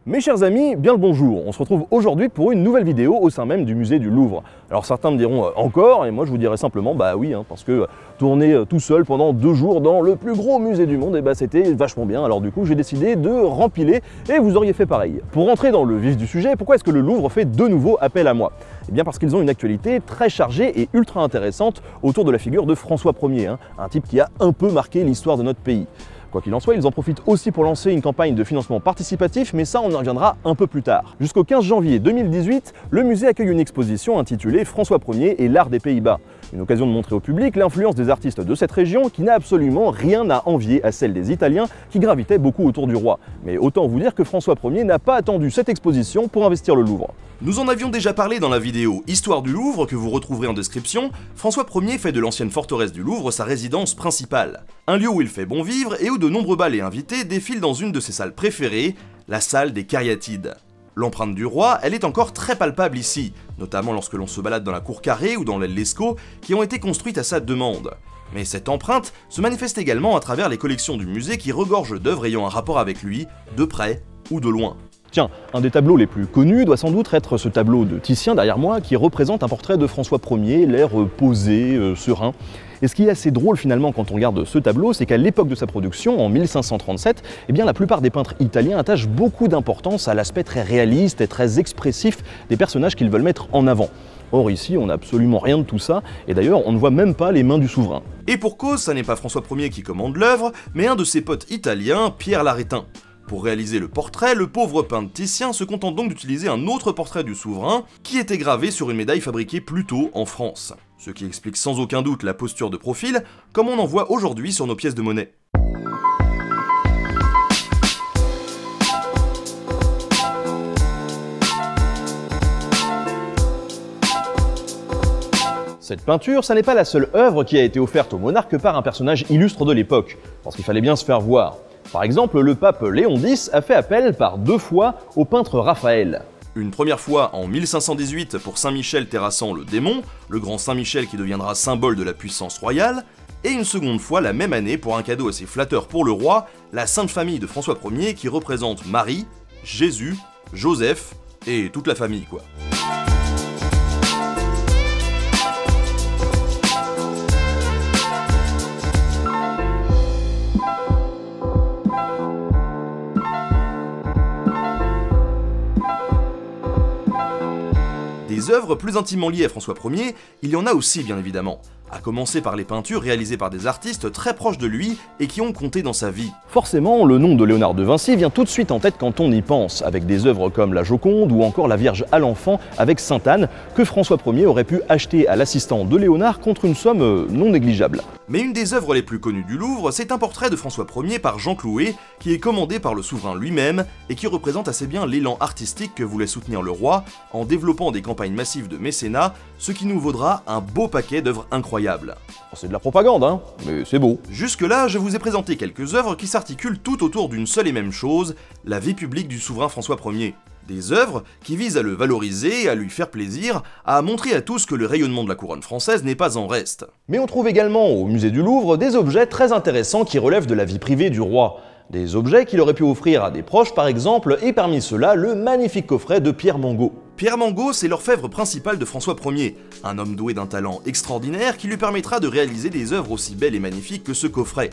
Mes chers amis, bien le bonjour. On se retrouve aujourd'hui pour une nouvelle vidéo au sein même du musée du Louvre. Alors certains me diront encore, et moi je vous dirai simplement bah oui, parce que tourner tout seul pendant 2 jours dans le plus gros musée du monde, c'était vachement bien. Alors du coup j'ai décidé de rempiler et vous auriez fait pareil. Pour rentrer dans le vif du sujet, pourquoi est-ce que le Louvre fait de nouveau appel à moi? Eh bien parce qu'ils ont une actualité très chargée et ultra intéressante autour de la figure de François Ier, un type qui a un peu marqué l'histoire de notre pays. Quoi qu'il en soit, ils en profitent aussi pour lancer une campagne de financement participatif, mais ça on y reviendra un peu plus tard. Jusqu'au 15 janvier 2018, le musée accueille une exposition intitulée François Ier et l'art des Pays-Bas. Une occasion de montrer au public l'influence des artistes de cette région qui n'a absolument rien à envier à celle des Italiens qui gravitaient beaucoup autour du roi. Mais autant vous dire que François Ier n'a pas attendu cette exposition pour investir le Louvre. Nous en avions déjà parlé dans la vidéo Histoire du Louvre que vous retrouverez en description. François Ier fait de l'ancienne forteresse du Louvre sa résidence principale. Un lieu où il fait bon vivre et où de nombreux bals et invités défilent dans une de ses salles préférées, la salle des Cariatides. L'empreinte du roi, elle est encore très palpable ici, notamment lorsque l'on se balade dans la cour carrée ou dans l'aile Lescaut, qui ont été construites à sa demande. Mais cette empreinte se manifeste également à travers les collections du musée qui regorgent d'œuvres ayant un rapport avec lui, de près ou de loin. Tiens, un des tableaux les plus connus doit sans doute être ce tableau de Titien derrière moi qui représente un portrait de François Ier, l'air posé, serein. Et ce qui est assez drôle finalement quand on regarde ce tableau, c'est qu'à l'époque de sa production, en 1537, la plupart des peintres italiens attachent beaucoup d'importance à l'aspect très réaliste et très expressif des personnages qu'ils veulent mettre en avant. Or ici, on n'a absolument rien de tout ça, et d'ailleurs on ne voit même pas les mains du souverain. Et pour cause, ça n'est pas François Ier qui commande l'œuvre, mais un de ses potes italiens, Pierre l'Arétin. Pour réaliser le portrait, le pauvre peintre Titien se contente donc d'utiliser un autre portrait du souverain qui était gravé sur une médaille fabriquée plus tôt en France. Ce qui explique sans aucun doute la posture de profil, comme on en voit aujourd'hui sur nos pièces de monnaie. Cette peinture, ça n'est pas la seule œuvre qui a été offerte au monarque par un personnage illustre de l'époque, parce qu'il fallait bien se faire voir. Par exemple, le pape Léon X a fait appel par 2 fois au peintre Raphaël. Une première fois en 1518 pour Saint-Michel terrassant le démon, le grand Saint-Michel qui deviendra symbole de la puissance royale, et une seconde fois la même année pour un cadeau assez flatteur pour le roi, la Sainte Famille de François Ier qui représente Marie, Jésus, Joseph et toute la famille quoi. Des œuvres plus intimement liées à François Ier, il y en a aussi bien évidemment, à commencer par les peintures réalisées par des artistes très proches de lui et qui ont compté dans sa vie. Forcément, le nom de Léonard de Vinci vient tout de suite en tête quand on y pense, avec des œuvres comme la Joconde ou encore la Vierge à l'enfant avec Sainte-Anne, que François Ier aurait pu acheter à l'assistant de Léonard contre une somme non négligeable. Mais une des œuvres les plus connues du Louvre, c'est un portrait de François Ier par Jean Clouet, qui est commandé par le souverain lui-même et qui représente assez bien l'élan artistique que voulait soutenir le roi en développant des campagnes massives de mécénat, ce qui nous vaudra un beau paquet d'œuvres incroyables. C'est de la propagande, mais c'est beau. Jusque-là, je vous ai présenté quelques œuvres qui s'articulent tout autour d'une seule et même chose, la vie publique du souverain François Ier. Des œuvres qui visent à le valoriser, à lui faire plaisir, à montrer à tous que le rayonnement de la couronne française n'est pas en reste. Mais on trouve également au musée du Louvre des objets très intéressants qui relèvent de la vie privée du roi. Des objets qu'il aurait pu offrir à des proches par exemple, et parmi ceux-là, le magnifique coffret de Pierre Mangot. Pierre Mangot, c'est l'orfèvre principal de François Ier, un homme doué d'un talent extraordinaire qui lui permettra de réaliser des œuvres aussi belles et magnifiques que ce coffret.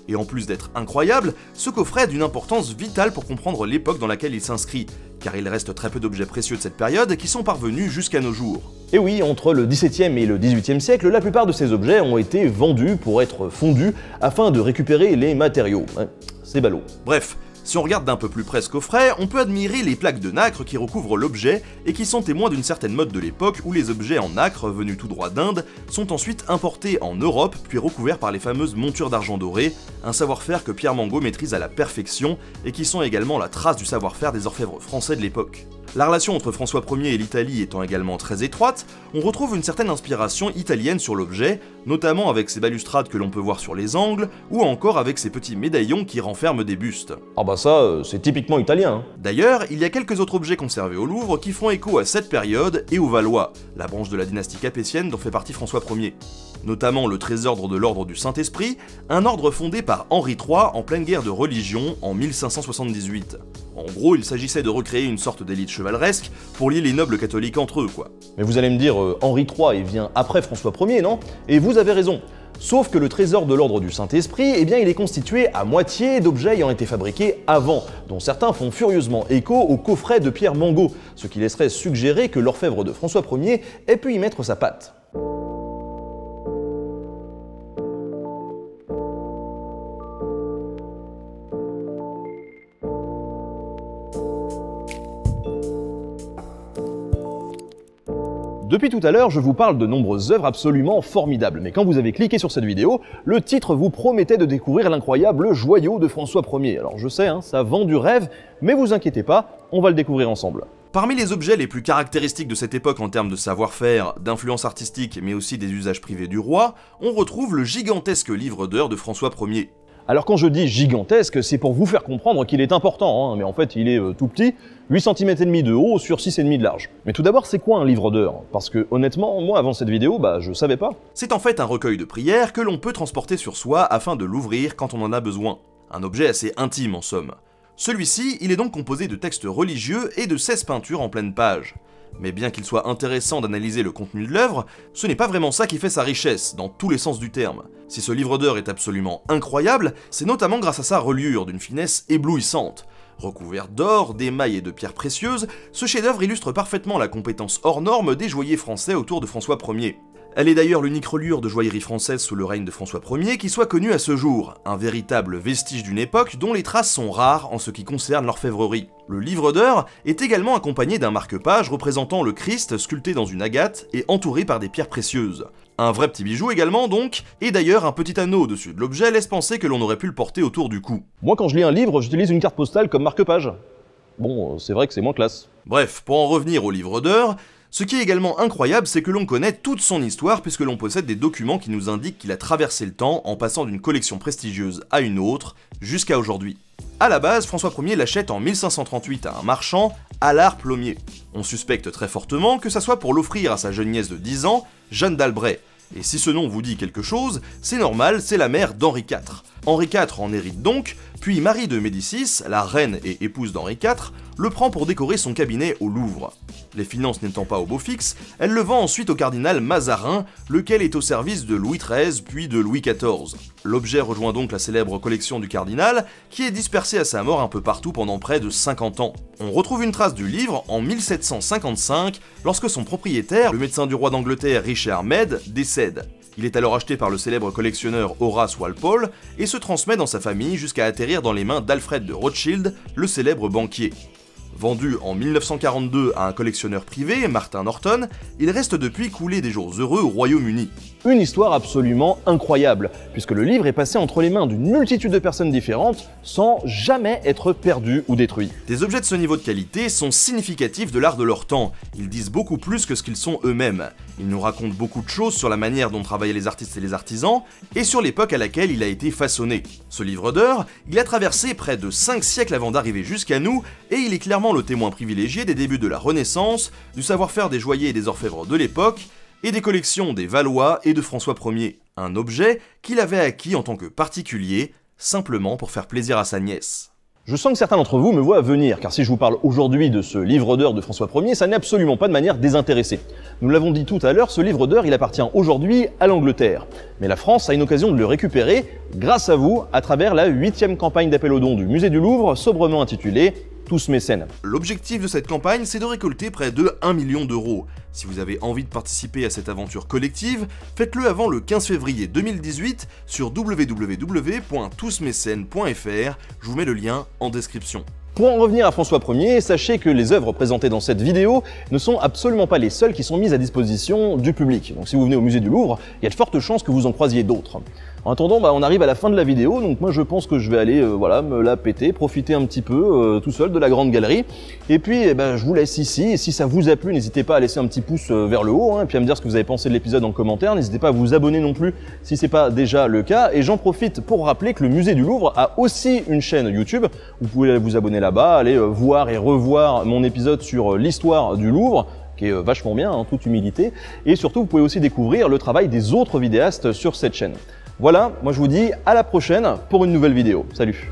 Et en plus d'être incroyable, ce coffret a d'une importance vitale pour comprendre l'époque dans laquelle il s'inscrit, car il reste très peu d'objets précieux de cette période qui sont parvenus jusqu'à nos jours. Et oui, entre le XVIIe et le XVIIIe siècle, la plupart de ces objets ont été vendus pour être fondus afin de récupérer les matériaux. C'est ballot. Bref, si on regarde d'un peu plus près ce coffret, on peut admirer les plaques de nacre qui recouvrent l'objet et qui sont témoins d'une certaine mode de l'époque où les objets en nacre venus tout droit d'Inde sont ensuite importés en Europe puis recouverts par les fameuses montures d'argent doré, un savoir-faire que Pierre Mangot maîtrise à la perfection et qui sont également la trace du savoir-faire des orfèvres français de l'époque. La relation entre François Ier et l'Italie étant également très étroite, on retrouve une certaine inspiration italienne sur l'objet, notamment avec ces balustrades que l'on peut voir sur les angles, ou encore avec ces petits médaillons qui renferment des bustes. Ah bah ça, c'est typiquement italien. Hein. D'ailleurs, il y a quelques autres objets conservés au Louvre qui font écho à cette période et aux Valois, la branche de la dynastie capétienne dont fait partie François Ier. Notamment le trésordre de l'ordre du Saint-Esprit, un ordre fondé par Henri III en pleine guerre de religion en 1578. En gros, il s'agissait de recréer une sorte d'élite chevaleresque pour lier les nobles catholiques entre eux, quoi. Mais vous allez me dire, Henri III, il vient après François Ier, non? Et vous avez raison. Sauf que le trésor de l'ordre du Saint-Esprit, eh bien il est constitué à moitié d'objets ayant été fabriqués avant, dont certains font furieusement écho au coffret de Pierre Mangot, ce qui laisserait suggérer que l'orfèvre de François Ier ait pu y mettre sa patte. Depuis tout à l'heure, je vous parle de nombreuses œuvres absolument formidables, mais quand vous avez cliqué sur cette vidéo, le titre vous promettait de découvrir l'incroyable joyau de François Ier. Alors je sais, hein, ça vend du rêve, mais vous inquiétez pas, on va le découvrir ensemble. Parmi les objets les plus caractéristiques de cette époque en termes de savoir-faire, d'influence artistique, mais aussi des usages privés du roi, on retrouve le gigantesque livre d'heures de François Ier. Alors quand je dis gigantesque, c'est pour vous faire comprendre qu'il est important, hein, mais en fait il est tout petit, 8 cm et demi de haut sur 6,5 cm de large. Mais tout d'abord, c'est quoi un livre d'heures? Parce que honnêtement, moi avant cette vidéo, je savais pas. C'est en fait un recueil de prières que l'on peut transporter sur soi afin de l'ouvrir quand on en a besoin. Un objet assez intime en somme. Celui-ci, il est donc composé de textes religieux et de 16 peintures en pleine page. Mais bien qu'il soit intéressant d'analyser le contenu de l'œuvre, ce n'est pas vraiment ça qui fait sa richesse, dans tous les sens du terme. Si ce livre d'heures est absolument incroyable, c'est notamment grâce à sa reliure d'une finesse éblouissante. Recouvert d'or, d'émail et de pierres précieuses, ce chef-d'œuvre illustre parfaitement la compétence hors norme des joailliers français autour de François Ier. Elle est d'ailleurs l'unique reliure de joaillerie française sous le règne de François Ier qui soit connue à ce jour, un véritable vestige d'une époque dont les traces sont rares en ce qui concerne l'orfèvrerie. Le livre d'heures est également accompagné d'un marque-page représentant le Christ sculpté dans une agate et entouré par des pierres précieuses. Un vrai petit bijou également donc, et d'ailleurs un petit anneau au-dessus de l'objet laisse penser que l'on aurait pu le porter autour du cou. Moi quand je lis un livre, j'utilise une carte postale comme marque-page. Bon, c'est vrai que c'est moins classe. Bref, pour en revenir au livre d'heures, ce qui est également incroyable, c'est que l'on connaît toute son histoire puisque l'on possède des documents qui nous indiquent qu'il a traversé le temps en passant d'une collection prestigieuse à une autre, jusqu'à aujourd'hui. A la base, François Ier l'achète en 1538 à un marchand, Allard Plomier. On suspecte très fortement que ça soit pour l'offrir à sa jeune nièce de 10 ans, Jeanne d'Albret. Et si ce nom vous dit quelque chose, c'est normal, c'est la mère d'Henri IV. Henri IV en hérite donc, puis Marie de Médicis, la reine et épouse d'Henri IV, le prend pour décorer son cabinet au Louvre. Les finances n'étant pas au beau fixe, elle le vend ensuite au cardinal Mazarin, lequel est au service de Louis XIII puis de Louis XIV. L'objet rejoint donc la célèbre collection du cardinal, qui est dispersée à sa mort un peu partout pendant près de 50 ans. On retrouve une trace du livre en 1755, lorsque son propriétaire, le médecin du roi d'Angleterre Richard Mede, décède. Il est alors acheté par le célèbre collectionneur Horace Walpole et se transmet dans sa famille jusqu'à atterrir dans les mains d'Alfred de Rothschild, le célèbre banquier. Vendu en 1942 à un collectionneur privé, Martin Norton, il reste depuis coulé des jours heureux au Royaume-Uni. Une histoire absolument incroyable, puisque le livre est passé entre les mains d'une multitude de personnes différentes sans jamais être perdu ou détruit. Des objets de ce niveau de qualité sont significatifs de l'art de leur temps, ils disent beaucoup plus que ce qu'ils sont eux-mêmes. Ils nous racontent beaucoup de choses sur la manière dont travaillaient les artistes et les artisans, et sur l'époque à laquelle il a été façonné. Ce livre d'heures, il a traversé près de 5 siècles avant d'arriver jusqu'à nous, et il est clairement le témoin privilégié des débuts de la Renaissance, du savoir-faire des joailliers et des orfèvres de l'époque, et des collections des Valois et de François Ier, un objet qu'il avait acquis en tant que particulier, simplement pour faire plaisir à sa nièce. Je sens que certains d'entre vous me voient venir, car si je vous parle aujourd'hui de ce livre d'heures de François Ier, ça n'est absolument pas de manière désintéressée. Nous l'avons dit tout à l'heure, ce livre d'heures, il appartient aujourd'hui à l'Angleterre. Mais la France a une occasion de le récupérer, grâce à vous, à travers la 8e campagne d'appel aux dons du musée du Louvre, sobrement intitulée Tous mécènes. L'objectif de cette campagne, c'est de récolter près de 1 million d'euros. Si vous avez envie de participer à cette aventure collective, faites-le avant le 15 février 2018 sur www.tousmécènes.fr, je vous mets le lien en description. Pour en revenir à François Ier, sachez que les œuvres présentées dans cette vidéo ne sont absolument pas les seules qui sont mises à disposition du public. Donc si vous venez au musée du Louvre, il y a de fortes chances que vous en croisiez d'autres. En attendant, on arrive à la fin de la vidéo, donc moi je pense que je vais aller voilà, me la péter, profiter un petit peu tout seul de la grande galerie. Et puis je vous laisse ici, et si ça vous a plu, n'hésitez pas à laisser un petit pouce vers le haut, et puis à me dire ce que vous avez pensé de l'épisode en commentaire. N'hésitez pas à vous abonner non plus si ce n'est pas déjà le cas. Et j'en profite pour rappeler que le musée du Louvre a aussi une chaîne YouTube. Vous pouvez vous abonner là-bas, aller voir et revoir mon épisode sur l'histoire du Louvre, qui est vachement bien, en toute humilité. Et surtout, vous pouvez aussi découvrir le travail des autres vidéastes sur cette chaîne. Voilà, moi je vous dis à la prochaine pour une nouvelle vidéo. Salut!